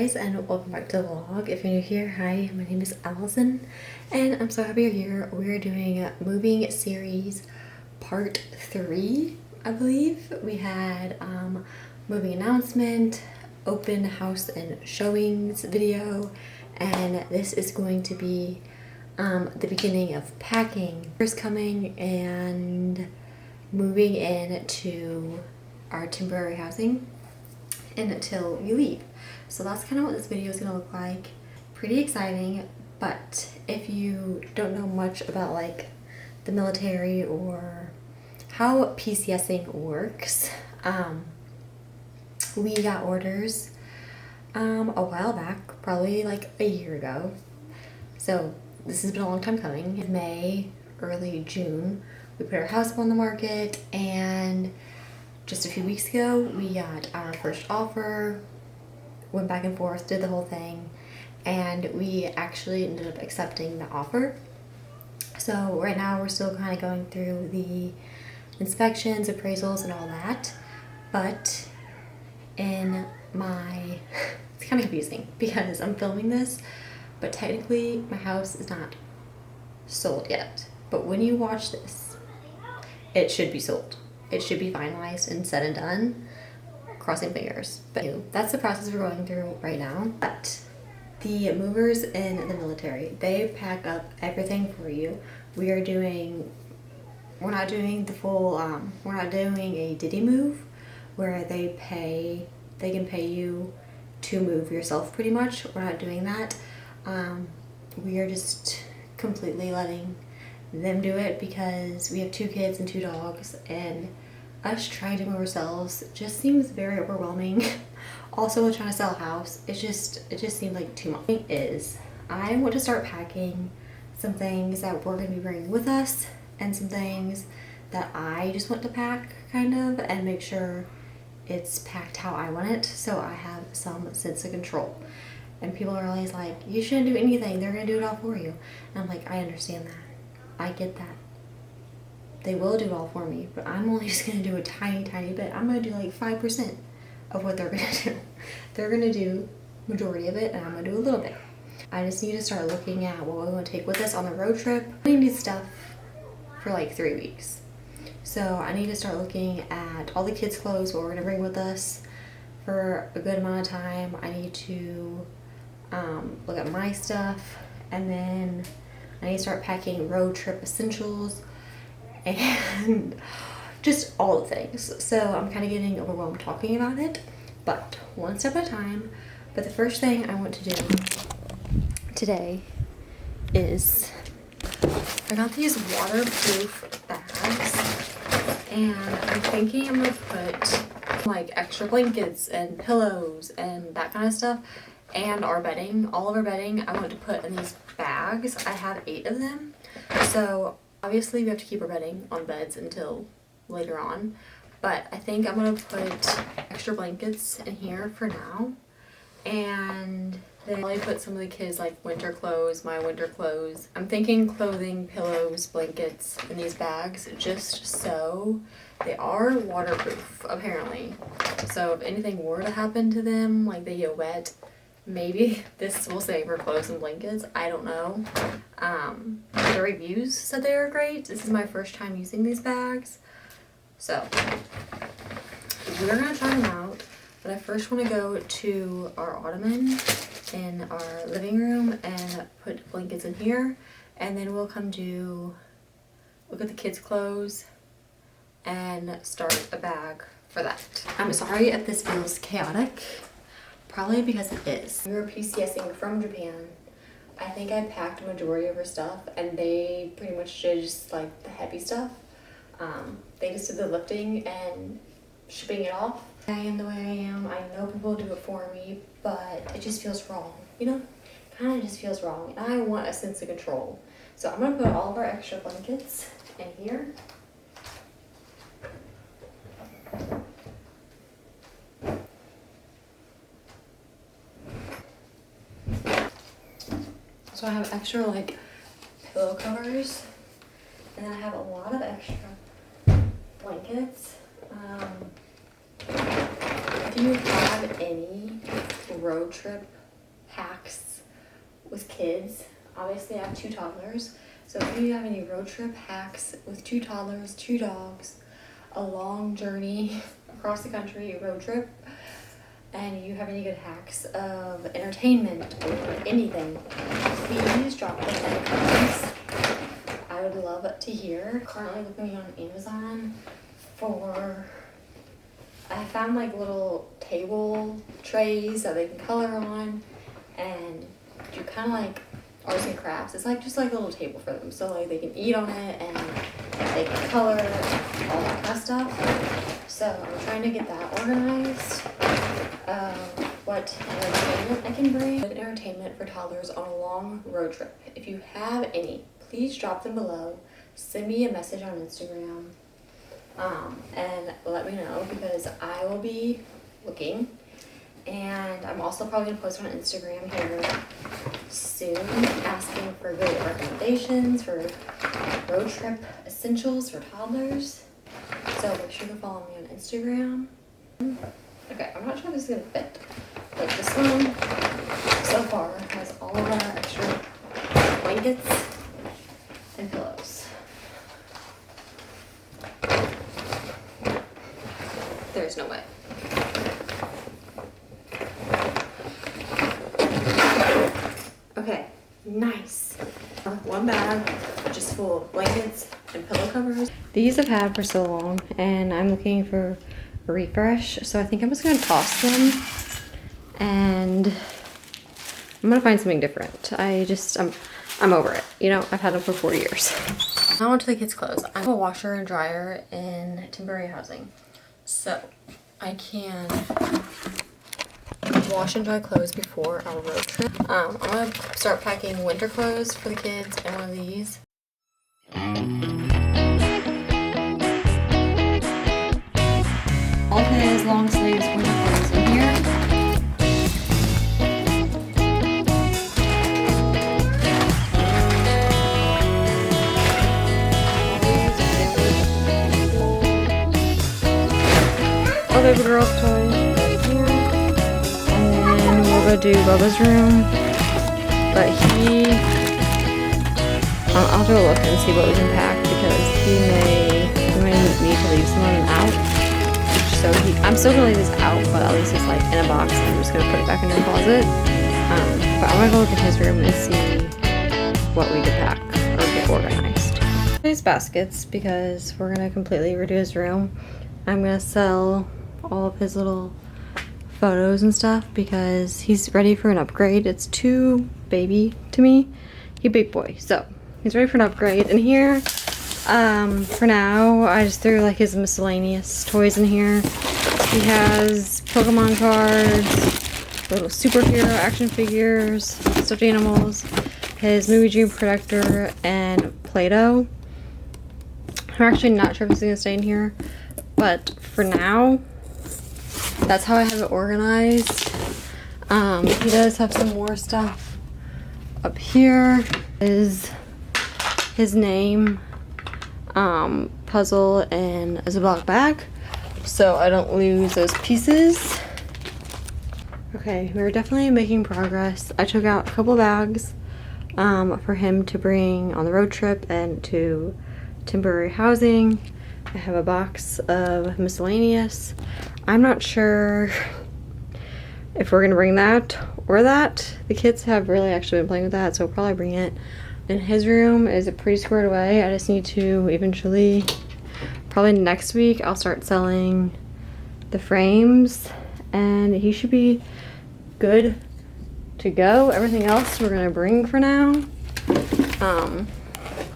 guys, and welcome back to the vlog. If you're new here, hi, my name is Allison and I'm so happy you're here. We're doing moving series part 3, I believe. We had moving announcement, open house and showings video, and this is going to be the beginning of packing. First coming and moving into our temporary housing until we leave. So that's kind of what this video is going to look like. Pretty exciting, but if you don't know much about like the military or how PCSing works, we got orders a while back, probably like a year ago. So this has been a long time coming. In May, early June, we put our house up on the market, and just a few weeks ago we got our first offer, went back and forth, did the whole thing, and we actually ended up accepting the offer. So right now we're still kind of going through the inspections, appraisals, and all that, but in my it's kind of confusing because I'm filming this, but technically my house is not sold yet. But when you watch this, it should be sold. It should be finalized and said and done, crossing fingers. But that's the process we're going through right now. But the movers in the military, they pack up everything for you. We're not doing the full, we're not doing a Diddy move where they can pay you to move yourself pretty much. We're not doing that. We are just completely letting them do it because we have 2 kids and 2 dogs, and us trying to move ourselves just seems very overwhelming. Also, with trying to sell a house, it just seemed like too much. The thing is, I want to start packing some things that we're going to be bringing with us and some things that I just want to pack kind of and make sure it's packed how I want it, so I have some sense of control. And people are always like, you shouldn't do anything, they're going to do it all for you. And I'm like, I understand that. I get that. They will do it all for me, but I'm only just going to do a tiny bit. I'm going to do like 5% of what they're going to do. They're going to do majority of it, and I'm going to do a little bit. I just need to start looking at what we want to take with us on the road trip. We need stuff for like 3 weeks. So I need to start looking at all the kids' clothes, what we're going to bring with us for a good amount of time. I need to look at my stuff, and then I need to start packing road trip essentials and just all the things. So I'm kind of getting overwhelmed talking about it, but one step at a time. But the first thing I want to do today is I got these waterproof bags, and I'm thinking I'm gonna put like extra blankets and pillows and that kind of stuff, and our bedding, all of our bedding, I want to put in these bags. I have 8 of them. So obviously we have to keep our bedding on beds until later on, but I think I'm going to put extra blankets in here for now, and then I'll put some of the kids like winter clothes, my winter clothes. I'm thinking clothing, pillows, blankets in these bags just so they are waterproof apparently. So if anything were to happen to them, like they get wet, maybe this will save for clothes and blankets. I don't know. The reviews said they were great. This is my first time using these bags, so we're gonna try them out. But I first want to go to our ottoman in our living room and put blankets in here, and then we'll come to look at the kids' clothes and start a bag for that. I'm sorry if this feels chaotic. Probably because it is. We were PCSing from Japan. I think I packed a majority of her stuff, and they pretty much did just like the heavy stuff. They just did the lifting and shipping it off. I am the way I am. I know people do it for me, but it just feels wrong. You know, kind of just feels wrong. And I want a sense of control. So I'm gonna put all of our extra blankets in here. So I have extra like pillow covers, and then I have a lot of extra blankets. If you have any road trip hacks with kids. Obviously I have 2 toddlers, so if you have any road trip hacks with 2 toddlers, 2 dogs, a long journey across the country road trip, and you have any good hacks of entertainment or anything, please drop them in the comments. I would love to hear. Currently looking on Amazon for, I found like little table trays that they can color on and do kind of like arts and crafts. It's like just like a little table for them, so like they can eat on it and they can color, all that kind of stuff. So I'm trying to get that organized. What entertainment I can bring. Good entertainment for toddlers on a long road trip. If you have any, please drop them below. Send me a message on Instagram and let me know, because I will be looking. And I'm also probably going to post on Instagram here soon asking for good recommendations for road trip essentials for toddlers. So make sure to follow me on Instagram. Okay, I'm not sure if this is going to fit, but this one so far has all of our extra blankets and pillows. There's no way. Okay, nice. One bag just full of blankets and pillow covers. These I've had for so long and I'm looking for a refresh, so I think I'm just gonna toss them and I'm gonna find something different. I'm over it. You know, I've had them for 4 years. Now onto the kids' clothes. I have a washer and dryer in temporary housing, so I can wash and dry clothes before our road trip. I'm gonna start packing winter clothes for the kids and one of these. All his long sleeves winter clothes in here. All baby girl's toys right here. And then we'll go do Bubba's room. But I'll have to look and see what we can pack, because we may need to leave some of them out. So I'm still gonna leave this out, but at least it's like in a box and I'm just gonna put it back in the closet. But I'm gonna go look at his room and see what we could pack or get organized. These baskets, because we're gonna completely redo his room. I'm gonna sell all of his little photos and stuff because he's ready for an upgrade. It's too baby to me. He's a big boy, so he's ready for an upgrade. And here, for now, I just threw like his miscellaneous toys in here. He has Pokemon cards, little superhero action figures, stuffed animals, his movie dream projector, and Play-Doh. I'm actually not sure if it's gonna stay in here, but for now, that's how I have it organized. He does have some more stuff up here. Is his name puzzle and a Ziploc bag, so I don't lose those pieces. Okay, we're definitely making progress. I took out a couple bags for him to bring on the road trip and to temporary housing. I have a box of miscellaneous. I'm not sure if we're gonna bring that or that. The kids have really actually been playing with that, so we'll probably bring it. And his room is pretty squared away. I just need to eventually, probably next week, I'll start selling the frames and he should be good to go. Everything else we're gonna bring for now.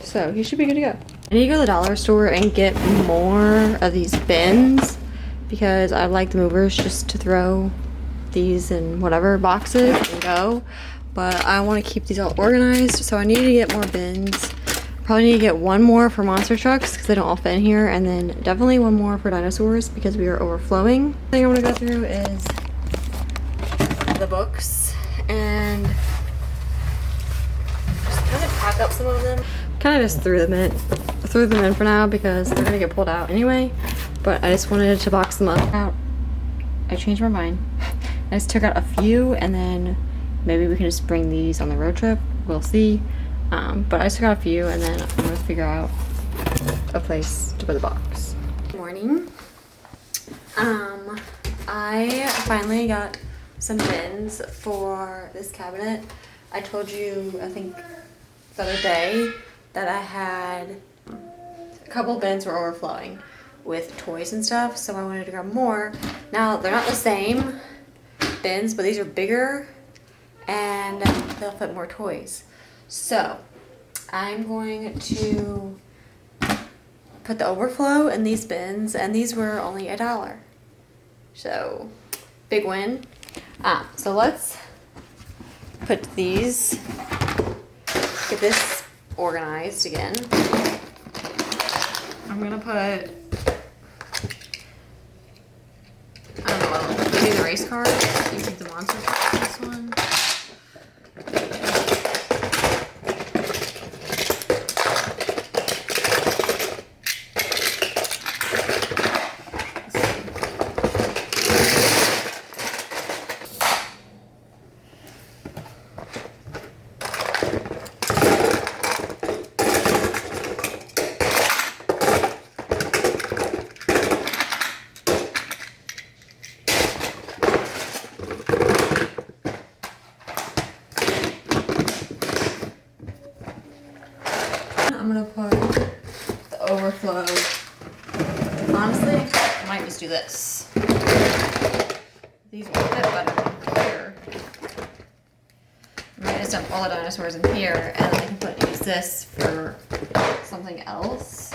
So he should be good to go. I need to go to the dollar store and get more of these bins because I like the movers just to throw these in whatever boxes and go. But I want to keep these all organized, so I need to get more bins. Probably need to get one more for monster trucks because they don't all fit in here, and then definitely one more for dinosaurs because we are overflowing. The thing I'm going to go through is the books and just kind of pack up some of them. Kind of just threw them in for now because they're going to get pulled out anyway, but I just wanted to box them up. I changed my mind. I just took out a few, and then maybe we can just bring these on the road trip. We'll see. But I just took out a few, and then I'm gonna figure out a place to put the box. Good morning. I finally got some bins for this cabinet. I told you, I think the other day, that I had a couple bins were overflowing with toys and stuff, so I wanted to grab more. Now, they're not the same bins, but these are bigger and they'll fit more toys. So, I'm going to put the overflow in these bins, and these were only $1. So, big win. So let's put these, get this organized again. I'm gonna put, I don't know, maybe the race cars. You take the monster truck for this one. I'm gonna put the overflow. Honestly, I might just do this. These will fit better here. I might just dump all the dinosaurs in here, and then I can use this for something else.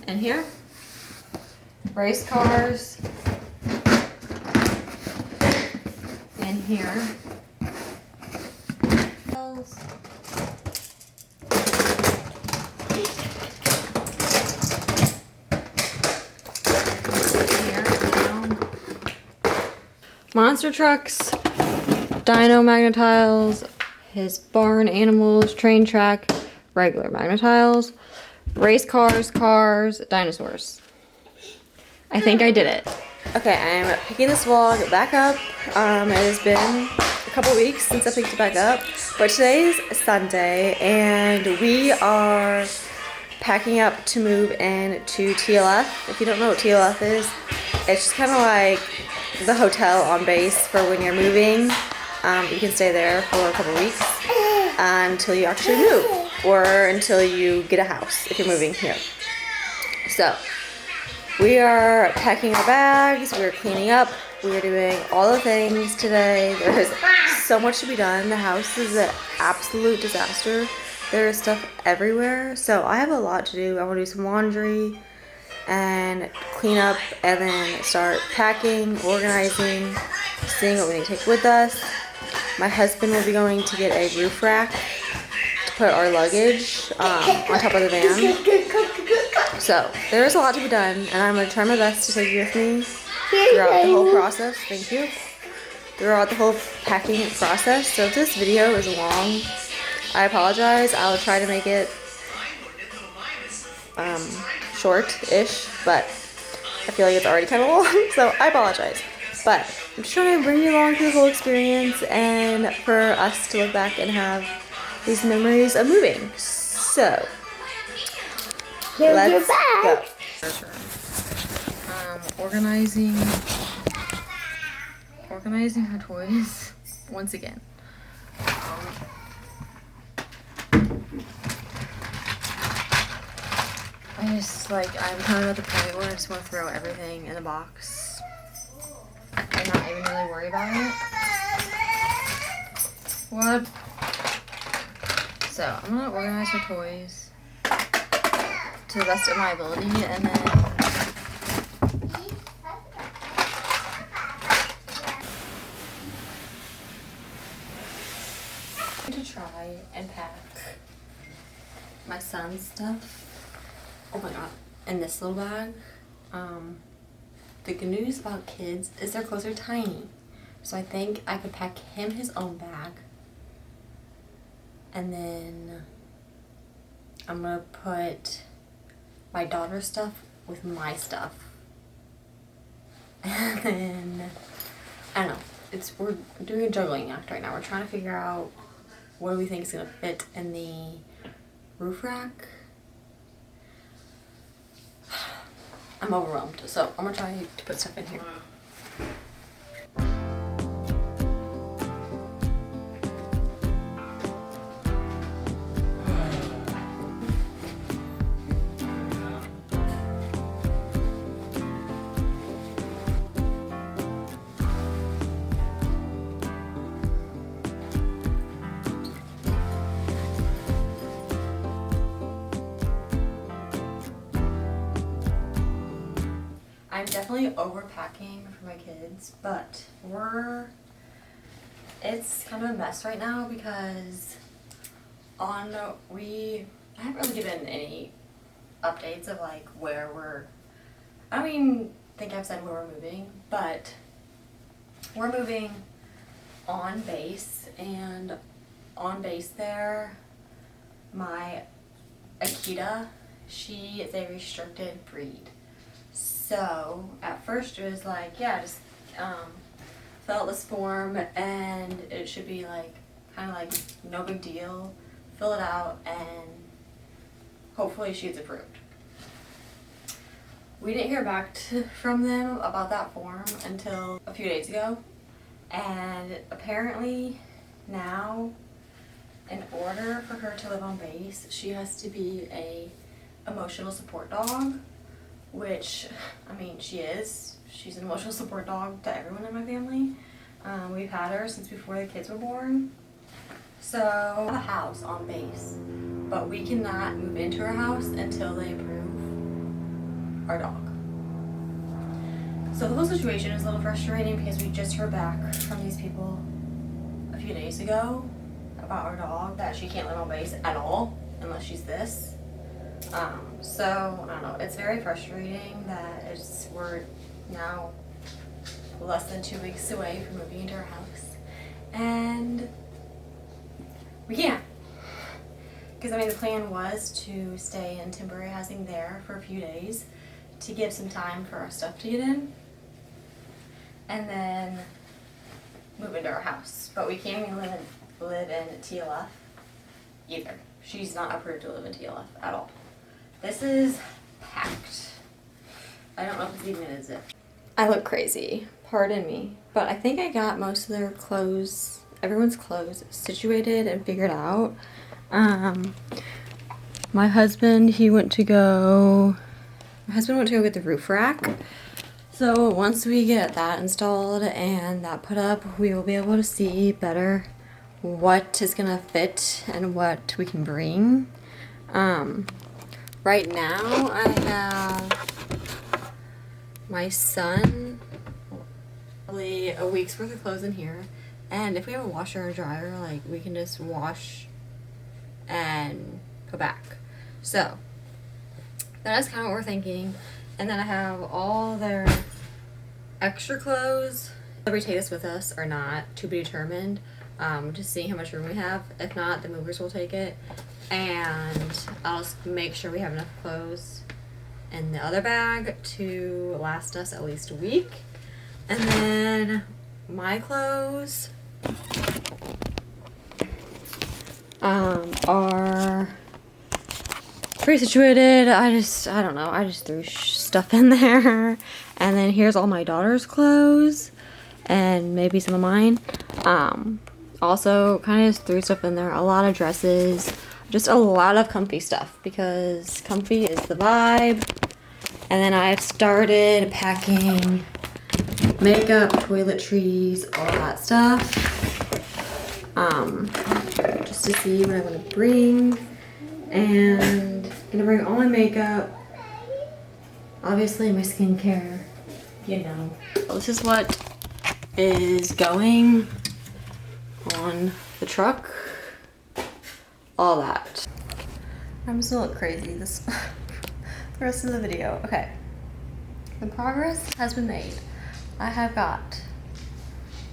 In here, race cars. In here. Monster trucks, dino magnetiles, his barn animals, train track, regular magnetiles, race cars, cars, dinosaurs. I think I did it. Okay, I'm picking this vlog back up. It has been a couple weeks since I picked it back up, but today's Sunday and we are packing up to move into TLF. If you don't know what TLF is, it's just kind of like the hotel on base for when you're moving. You can stay there for a couple weeks until you actually move, or until you get a house if you're moving here. So we are packing our bags, we're cleaning up, we're doing all the things today. There's so much to be done. The house is an absolute disaster. There is stuff everywhere, so I have a lot to do. I want to do some laundry and clean up, and then start packing, organizing, seeing what we need to take with us. My husband will be going to get a roof rack to put our luggage on top of the van. So there is a lot to be done, and I'm going to try my best to take you with me throughout the whole process. Thank you. Throughout the whole packing process. So if this video is long, I apologize. I'll try to make it short-ish, but I feel like it's already kind of long, so I apologize. But I'm just trying to bring you along through the whole experience and for us to look back and have these memories of moving. So, let's go. Organizing her toys once again. I'm kind of at the point where I just want to throw everything in a box and not even really worry about it. What? So, I'm going to organize her toys to the best of my ability, and then to try and pack my son's stuff. Oh my god, in this little bag. The good news about kids is their clothes are tiny. So I think I could pack him his own bag. And then I'm gonna put my daughter's stuff with my stuff. And then I don't know. We're doing a juggling act right now. We're trying to figure out what do we think is gonna fit in the roof rack. I'm overwhelmed, so I'm gonna try to put stuff in here. I'm definitely overpacking for my kids, but it's kind of a mess right now because I haven't really given any updates of like where I don't even think I've said where we're moving, but we're moving on base, and on base there, my Akita, she is a restricted breed. So at first it was like, yeah, just fill out this form and it should be like kind of like no big deal. Fill it out and hopefully she gets approved. We didn't hear back from them about that form until a few days ago, and apparently now in order for her to live on base, she has to be a emotional support dog. Which, I mean, she's an emotional support dog to everyone in my family. We've had her since before the kids were born. So, we have a house on base, but we cannot move into her house until they approve our dog. So the whole situation is a little frustrating because we just heard back from these people a few days ago about our dog that she can't live on base at all unless she's this. So I don't know, it's very frustrating that we're now less than 2 weeks away from moving into our house, and we can't, because I mean the plan was to stay in temporary housing there for a few days to give some time for our stuff to get in and then move into our house, but we can't even live in TLF either. She's not approved to live in TLF at all. This is packed. I don't know if it's even in a zip. I look crazy, pardon me, but I think I got most of their clothes, everyone's clothes, situated and figured out. My husband went to go get the roof rack. So once we get that installed and that put up, we will be able to see better what is gonna fit and what we can bring. Right now I have my son, probably a week's worth of clothes in here, and if we have a washer or dryer, like we can just wash and go back. So that is kind of what we're thinking. And then I have all their extra clothes. They'll rotate us with us or not, to be determined. Just seeing how much room we have. If not, the movers will take it. And I'll just make sure we have enough clothes in the other bag to last us at least a week. And then my clothes are pretty situated. I don't know, I just threw stuff in there. And then here's all my daughter's clothes and maybe some of mine. Also kind of just threw stuff in there, a lot of dresses, just a lot of comfy stuff because comfy is the vibe. And then I've started packing makeup, toiletries, all that stuff, just to see what I want to bring. And I'm gonna bring all my makeup, obviously my skincare, you know. This is what is going on the truck, all that. I'm just gonna look crazy the rest of the video. Okay, the progress has been made. I have got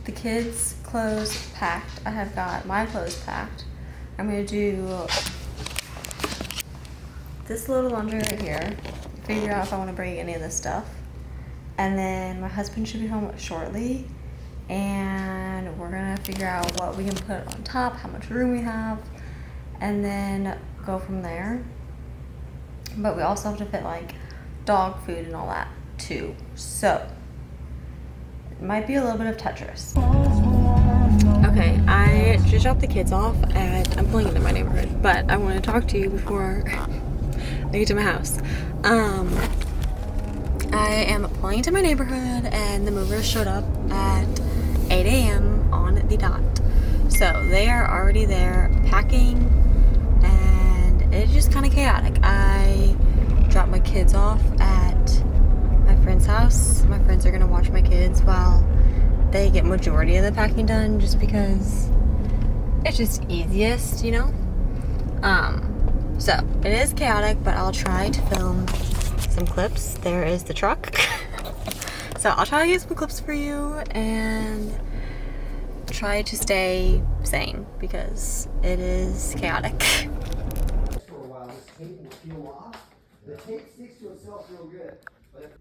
the kids' clothes packed. I have got my clothes packed. I'm gonna do this little laundry right here, figure out if I want to bring any of this stuff. And then my husband should be home shortly, and we're gonna figure out what we can put on top, how much room we have, and then go from there. But we also have to fit like dog food and all that too, so it might be a little bit of Tetris. Okay, I just dropped the kids off and I'm pulling into my neighborhood, but I want to talk to you before I get to my house. I am pulling into my neighborhood and the movers showed up at 8 a.m. on the dot. So they are already there packing and it's just kind of chaotic. I dropped my kids off at my friend's house. My friends are gonna watch my kids while they get majority of the packing done, just because it's just easiest, you know? So it is chaotic, but I'll try to film some clips. There is the truck. So I'll try to get some clips for you and try to stay sane because it is chaotic. For a while, this tape will peel off. The tape sticks to itself real good. But